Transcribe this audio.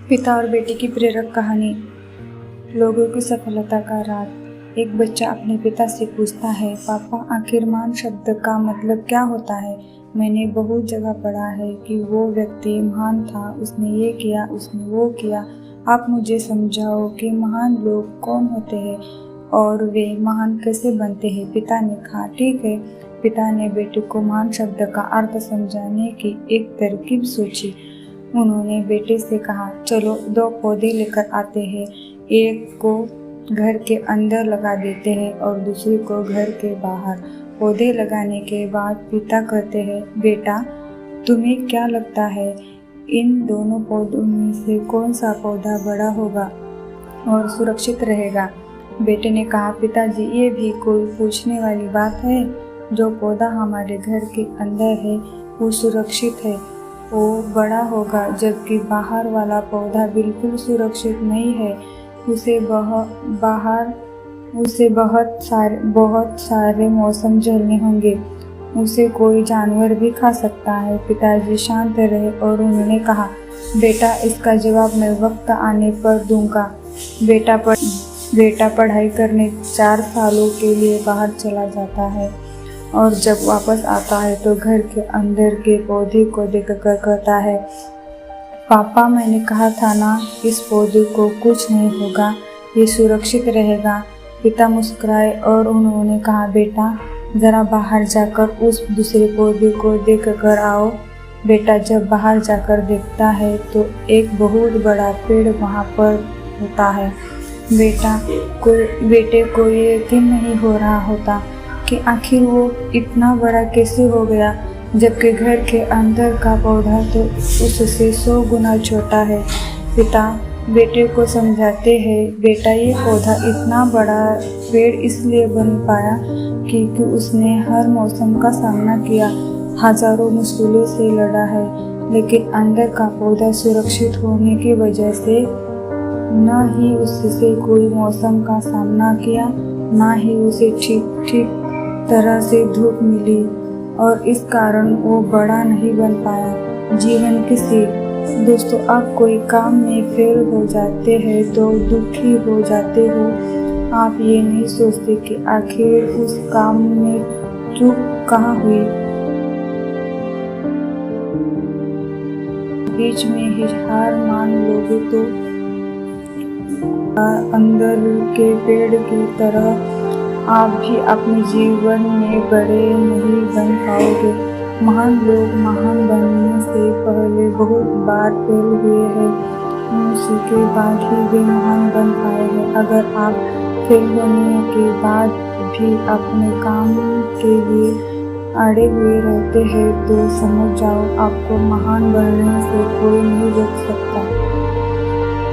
पिता और बेटे की प्रेरक कहानी। लोगों की सफलता का राज। एक बच्चा अपने पिता से पूछता है, पापा आखिर महान शब्द का मतलब क्या होता है? मैंने बहुत जगह पढ़ा है कि वो व्यक्ति महान था, उसने ये किया, उसने वो किया। आप मुझे समझाओ कि महान लोग कौन होते हैं और वे महान कैसे बनते हैं? पिता ने कहा, ठीक है। पिता ने बेटे को महान शब्द का अर्थ समझाने की एक तरकीब सोची। उन्होंने बेटे से कहा, चलो 2 पौधे लेकर आते हैं, एक को घर के अंदर लगा देते हैं और दूसरे को घर के बाहर। पौधे लगाने के बाद पिता कहते हैं, बेटा तुम्हें क्या लगता है इन दोनों पौधों में से कौन सा पौधा बड़ा होगा और सुरक्षित रहेगा? बेटे ने कहा, पिताजी ये भी कोई पूछने वाली बात है? जो पौधा हमारे घर के अंदर है वो सुरक्षित है, वो बड़ा होगा, जबकि बाहर वाला पौधा बिल्कुल सुरक्षित नहीं है। उसे बहुत सारे मौसम झेलने होंगे, उसे कोई जानवर भी खा सकता है। पिताजी शांत रहे और उन्होंने कहा, बेटा इसका जवाब मैं वक्त आने पर दूंगा। बेटा पढ़ाई करने 4 सालों के लिए बाहर चला जाता है और जब वापस आता है तो घर के अंदर के पौधे को देखकर कहता है, पापा मैंने कहा था ना, इस पौधे को कुछ नहीं होगा, ये सुरक्षित रहेगा। पिता मुस्कुराए और उन्होंने कहा, बेटा जरा बाहर जाकर उस दूसरे पौधे को देख कर आओ। बेटा जब बाहर जाकर देखता है तो एक बहुत बड़ा पेड़ वहाँ पर होता है। बेटे को ये यकीन नहीं हो रहा होता कि आखिर वो इतना बड़ा कैसे हो गया, जबकि घर के अंदर का पौधा तो उससे 100 गुना छोटा है। पिता बेटे को समझाते हैं, बेटा ये पौधा इतना बड़ा पेड़ इसलिए बन पाया क्योंकि उसने हर मौसम का सामना किया, हजारों मुश्किलों से लड़ा है, लेकिन अंदर का पौधा सुरक्षित होने की वजह से न ही उससे कोई मौसम का सामना किया, न ही उसे ठीक तरह से धूप मिली और इस कारण वो बड़ा नहीं बन पाया। जीवन की सीख। दोस्तों, आप कोई काम में फेल हो जाते हैं तो दुखी हो जाते हो। आप ये नहीं सोचते कि आखिर उस काम में चूक कहाँ हुई। बीच में ही हार मान लोगे तो अंदर के पेड़ की तरह आप भी अपने जीवन में बड़े नहीं बन पाओगे। महान लोग महान बनने से पहले बहुत बार फेल हुए हैं, उसके बाद ही वे महान बन पाए हैं। अगर आप फेल होने के बाद भी अपने काम के लिए अड़े हुए रहते हैं तो समझ जाओ, आपको महान बनने से कोई नहीं रोक सकता।